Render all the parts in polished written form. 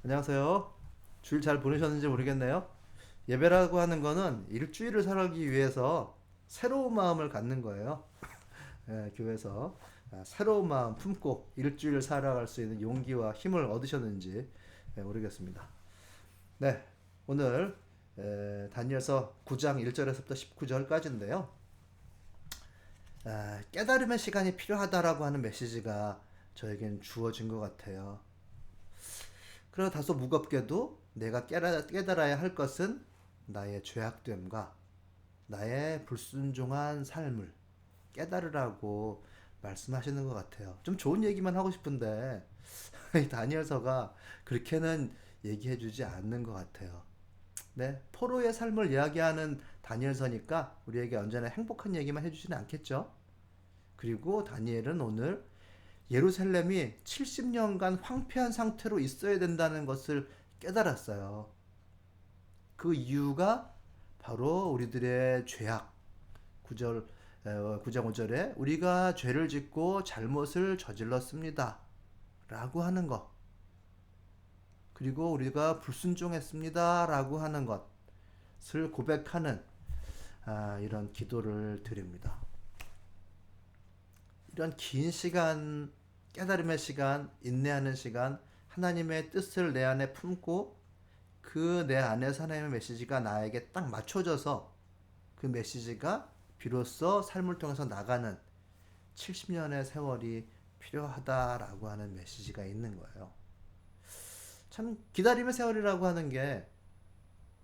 안녕하세요. 주일 잘 보내셨는지 모르겠네요. 예배라고 하는 거는 일주일을 살기 위해서 새로운 마음을 갖는 거예요. 예, 교회에서 새로운 마음 품고 일주일 살아갈 수 있는 용기와 힘을 얻으셨는지 모르겠습니다. 네, 오늘 다니엘서 9장 1절에서부터 19절까지인데요. 깨달음의 시간이 필요하다라고 하는 메시지가 저에겐 주어진 것 같아요. 그러나 다소 무겁게도 내가 깨달아야 할 것은 나의 죄악됨과 나의 불순종한 삶을 깨달으라고 말씀하시는 것 같아요. 좀 좋은 얘기만 하고 싶은데 이 다니엘서가 그렇게는 얘기해 주지 않는 것 같아요. 네, 포로의 삶을 이야기하는 다니엘서니까 우리에게 언제나 행복한 얘기만 해주지는 않겠죠. 그리고 다니엘은 오늘 예루살렘이 70년간 황폐한 상태로 있어야 된다는 것을 깨달았어요. 그 이유가 바로 우리들의 죄악. 9절, 9장 5절에 우리가 죄를 짓고 잘못을 저질렀습니다. 라고 하는 것. 그리고 우리가 불순종했습니다. 라고 하는 것을 고백하는 이런 기도를 드립니다. 이런 긴 시간, 깨달음의 시간, 인내하는 시간, 하나님의 뜻을 내 안에 품고 그 내 안에서 하나님의 메시지가 나에게 딱 맞춰져서 그 메시지가 비로소 삶을 통해서 나가는 70년의 세월이 필요하다라고 하는 메시지가 있는 거예요. 참 기다림의 세월이라고 하는 게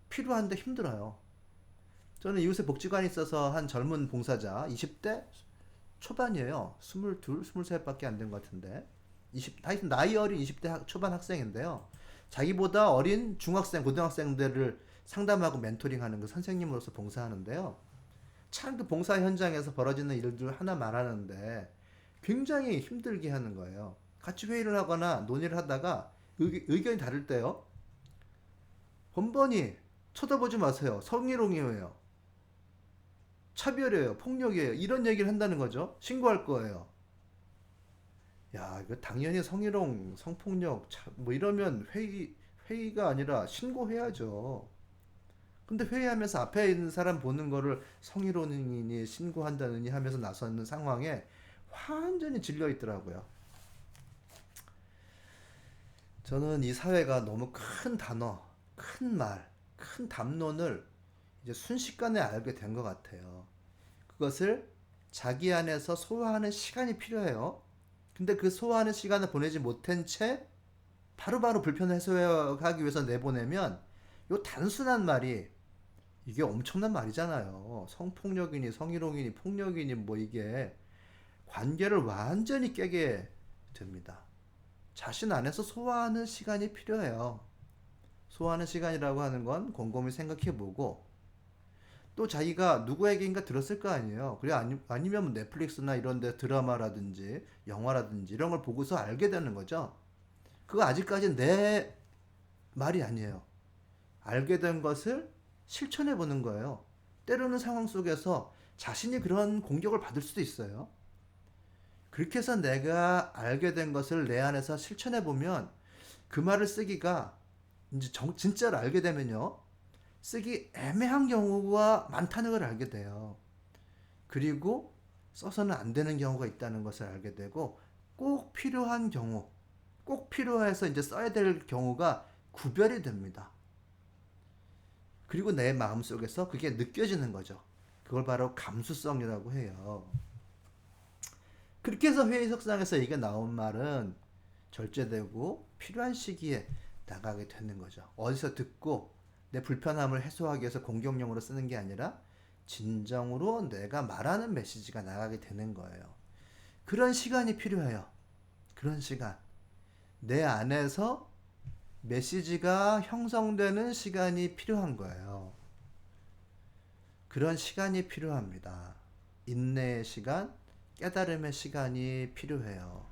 필요한데 힘들어요. 저는 이웃에 복지관에 있어서 한 젊은 봉사자 20대 초반이에요. 22, 23밖에 안 된 것 같은데. 하여튼 나이 어린 20대 초반 학생인데요. 자기보다 어린 중학생, 고등학생들을 상담하고 멘토링하는 그 선생님으로서 봉사하는데요. 참 그 봉사 현장에서 벌어지는 일들 하나 말하는데 굉장히 힘들게 하는 거예요. 같이 회의를 하거나 논의를 하다가 의견이 다를 때요. 번번이 쳐다보지 마세요. 성희롱이에요. 차별이에요. 폭력이에요. 이런 얘기를 한다는 거죠. 신고할 거예요. 야, 이거 당연히 성희롱, 성폭력, 뭐 이러면 회의가 아니라 신고해야죠. 근데 회의하면서 앞에 있는 사람 보는 거를 성희롱이니 신고한다느니 하면서 나서는 상황에 완전히 질려 있더라고요. 저는 이 사회가 너무 큰 단어, 큰 말, 큰 담론을 이제 순식간에 알게 된 것 같아요. 그것을 자기 안에서 소화하는 시간이 필요해요. 근데 그 소화하는 시간을 보내지 못한 채 바로바로 불편 해소하기 위해서 내보내면 요 단순한 말이 이게 엄청난 말이잖아요. 성폭력이니 성희롱이니 폭력이니 뭐 이게 관계를 완전히 깨게 됩니다. 자신 안에서 소화하는 시간이 필요해요. 소화하는 시간이라고 하는 건 곰곰이 생각해보고 또 자기가 누구에게인가 들었을 거 아니에요. 그래 아니면 뭐 넷플릭스나 이런 데 드라마라든지 영화라든지 이런 걸 보고서 알게 되는 거죠. 그거 아직까지 내 말이 아니에요. 알게 된 것을 실천해 보는 거예요. 때로는 상황 속에서 자신이 그런 공격을 받을 수도 있어요. 그렇게 해서 내가 알게 된 것을 내 안에서 실천해 보면 그 말을 쓰기가 이제 진짜로 알게 되면요. 쓰기 애매한 경우가 많다는 걸 알게 돼요. 그리고 써서는 안 되는 경우가 있다는 것을 알게 되고 꼭 필요한 경우, 꼭 필요해서 이제 써야 될 경우가 구별이 됩니다. 그리고 내 마음속에서 그게 느껴지는 거죠. 그걸 바로 감수성이라고 해요. 그렇게 해서 회의석상에서 이게 나온 말은 절제되고 필요한 시기에 나가게 되는 거죠. 어디서 듣고 내 불편함을 해소하기 위해서 공격용으로 쓰는 게 아니라 진정으로 내가 말하는 메시지가 나가게 되는 거예요. 그런 시간이 필요해요. 그런 시간. 내 안에서 메시지가 형성되는 시간이 필요한 거예요. 그런 시간이 필요합니다. 인내의 시간, 깨달음의 시간이 필요해요.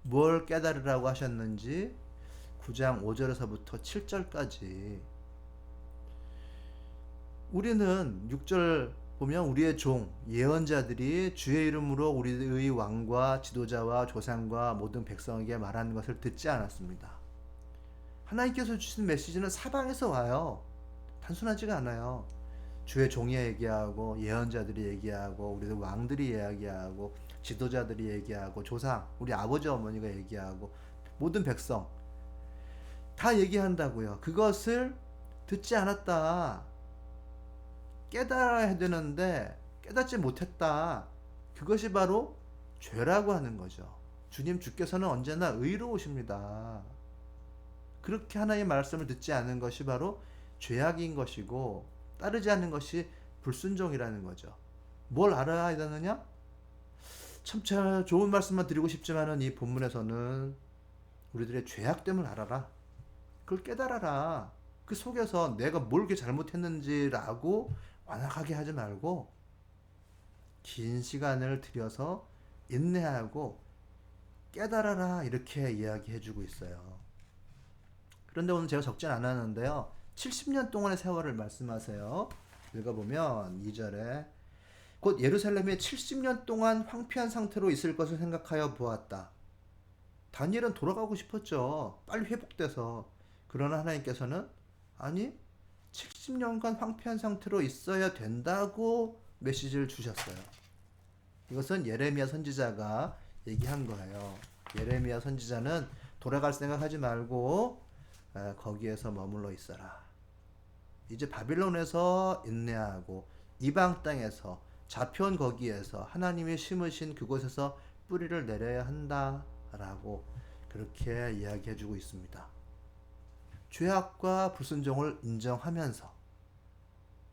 뭘 깨달으라고 하셨는지 9장 5절에서부터 7절까지 우리는 6절 보면 우리의 종 예언자들이 주의 이름으로 우리의 왕과 지도자와 조상과 모든 백성에게 말하는 것을 듣지 않았습니다. 하나님께서 주시는 메시지는 사방에서 와요. 단순하지가 않아요. 주의 종이 얘기하고 예언자들이 얘기하고 우리 왕들이 이야기하고 지도자들이 얘기하고 조상 우리 아버지 어머니가 얘기하고 모든 백성 다 얘기한다고요. 그것을 듣지 않았다. 깨달아야 되는데 깨닫지 못했다. 그것이 바로 죄라고 하는 거죠. 주께서는 언제나 의로우십니다. 그렇게 하나님의 말씀을 듣지 않은 것이 바로 죄악인 것이고 따르지 않는 것이 불순종이라는 거죠. 뭘 알아야 되느냐? 참 좋은 말씀만 드리고 싶지만은 이 본문에서는 우리들의 죄악됨을 알아라. 그걸 깨달아라. 그 속에서 내가 뭘 이렇게 잘못했는지라고 완악하게 하지 말고 긴 시간을 들여서 인내하고 깨달아라 이렇게 이야기해주고 있어요. 그런데 오늘 제가 적진 않았는데요. 70년 동안의 세월을 말씀하세요. 읽어보면 2절에 곧 예루살렘에 70년 동안 황폐한 상태로 있을 것을 생각하여 보았다. 다니엘은 돌아가고 싶었죠. 빨리 회복돼서. 그러나 하나님께서는 아니 70년간 황폐한 상태로 있어야 된다고 메시지를 주셨어요. 이것은 예레미야 선지자가 얘기한 거예요. 예레미야 선지자는 돌아갈 생각하지 말고 거기에서 머물러 있어라. 이제 바빌론에서 인내하고 이방 땅에서 잡혀온 거기에서 하나님이 심으신 그곳에서 뿌리를 내려야 한다라고 그렇게 이야기해주고 있습니다. 죄악과 불순종을 인정하면서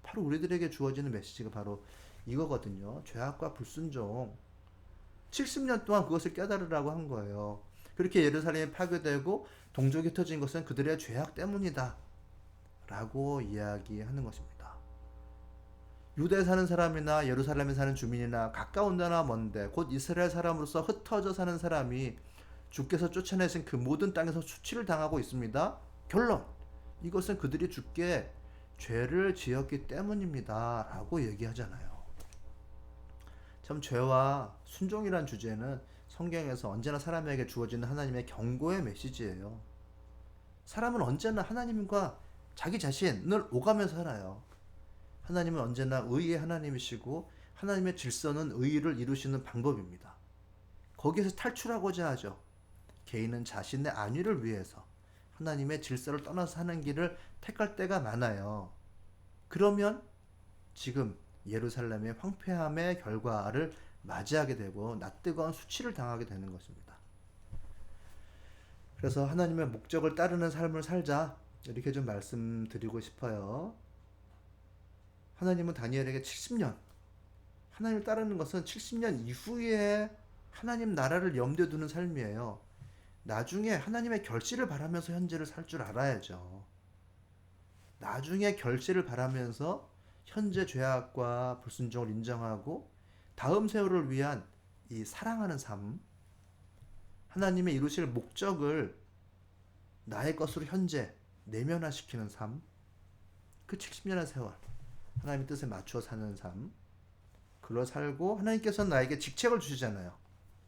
바로 우리들에게 주어지는 메시지가 바로 이거거든요. 죄악과 불순종 70년 동안 그것을 깨달으라고 한 거예요. 그렇게 예루살렘이 파괴되고 동족이 흩어진 것은 그들의 죄악 때문이다 라고 이야기하는 것입니다. 유대에 사는 사람이나 예루살렘에 사는 주민이나 가까운 데나 먼데 곧 이스라엘 사람으로서 흩어져 사는 사람이 주께서 쫓아내신 그 모든 땅에서 수치를 당하고 있습니다. 결론, 이것은 그들이 주께 죄를 지었기 때문입니다 라고 얘기하잖아요. 참 죄와 순종이란 주제는 성경에서 언제나 사람에게 주어지는 하나님의 경고의 메시지예요. 사람은 언제나 하나님과 자기 자신을 오가며 살아요. 하나님은 언제나 의의 하나님이시고 하나님의 질서는 의를 이루시는 방법입니다. 거기에서 탈출하고자 하죠. 개인은 자신의 안위를 위해서 하나님의 질서를 떠나서 사는 길을 택할 때가 많아요. 그러면 지금 예루살렘의 황폐함의 결과를 맞이하게 되고 낯뜨거운 수치를 당하게 되는 것입니다. 그래서 하나님의 목적을 따르는 삶을 살자 이렇게 좀 말씀드리고 싶어요. 하나님은 다니엘에게 70년 하나님을 따르는 것은 70년 이후에 하나님 나라를 염두에 두는 삶이에요. 나중에 하나님의 결실을 바라면서 현재를 살 줄 알아야죠. 나중에 결실을 바라면서 현재 죄악과 불순종을 인정하고 다음 세월을 위한 이 사랑하는 삶, 하나님의 이루실 목적을 나의 것으로 현재 내면화시키는 삶, 그 70년의 세월 하나님의 뜻에 맞추어 사는 삶, 그걸 살고 하나님께서는 나에게 직책을 주시잖아요.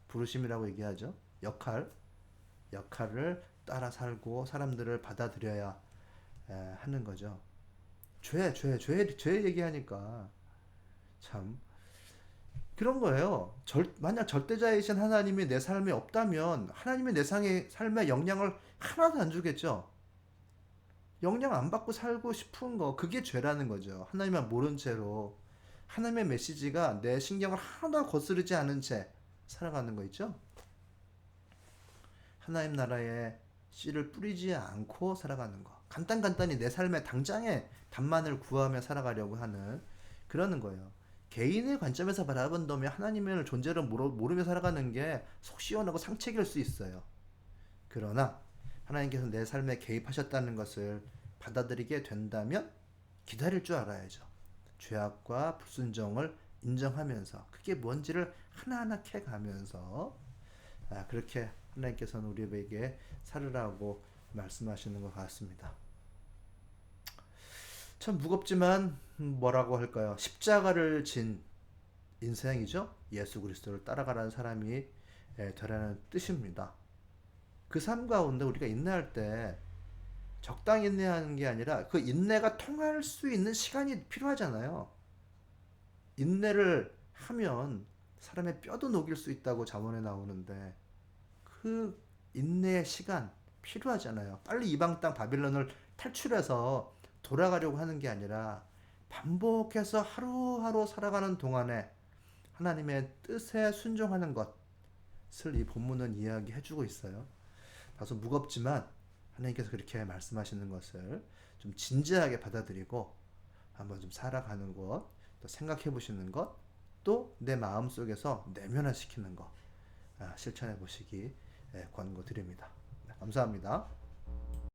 부르심이라고 얘기하죠. 역할을 따라 살고 사람들을 받아들여야 하는 거죠. 죄 얘기하니까 참 그런 거예요. 만약 절대자이신 하나님이 내 삶에 없다면 하나님의 내 삶에 영향을 하나도 안 주겠죠. 영향 안 받고 살고 싶은 거 그게 죄라는 거죠. 하나님만 모른 채로 하나님의 메시지가 내 신경을 하나도 거스르지 않은 채 살아가는 거 있죠. 하나님 나라에 씨를 뿌리지 않고 살아가는 거. 간단히 내 삶의 당장의 답만을 구하며 살아가려고 하는 그러는 거예요. 개인의 관점에서 바라본다면 하나님의 존재를 모르며 살아가는 게 속 시원하고 상책일 수 있어요. 그러나 하나님께서 내 삶에 개입하셨다는 것을 받아들이게 된다면 기다릴 줄 알아야죠. 죄악과 불순종을 인정하면서 그게 뭔지를 하나하나 캐가면서 그렇게 하나님께서는 우리에게 살으라고 말씀하시는 것 같습니다. 참 무겁지만 뭐라고 할까요? 십자가를 진 인생이죠. 예수 그리스도를 따라가라는 사람이 되라는 뜻입니다. 그 삶 가운데 우리가 인내할 때 적당히 인내하는 게 아니라 그 인내가 통할 수 있는 시간이 필요하잖아요. 인내를 하면 사람의 뼈도 녹일 수 있다고 잠언에 나오는데 그 인내의 시간 필요하잖아요. 빨리 이방 땅 바빌론을 탈출해서 돌아가려고 하는 게 아니라 반복해서 하루하루 살아가는 동안에 하나님의 뜻에 순종하는 것을 이 본문은 이야기해주고 있어요. 다소 무겁지만 하나님께서 그렇게 말씀하시는 것을 좀 진지하게 받아들이고 한번 좀 살아가는 것, 또 생각해 보시는 것, 또 내 마음 속에서 내면화시키는 것 실천해 보시기 권고드립니다. 감사합니다.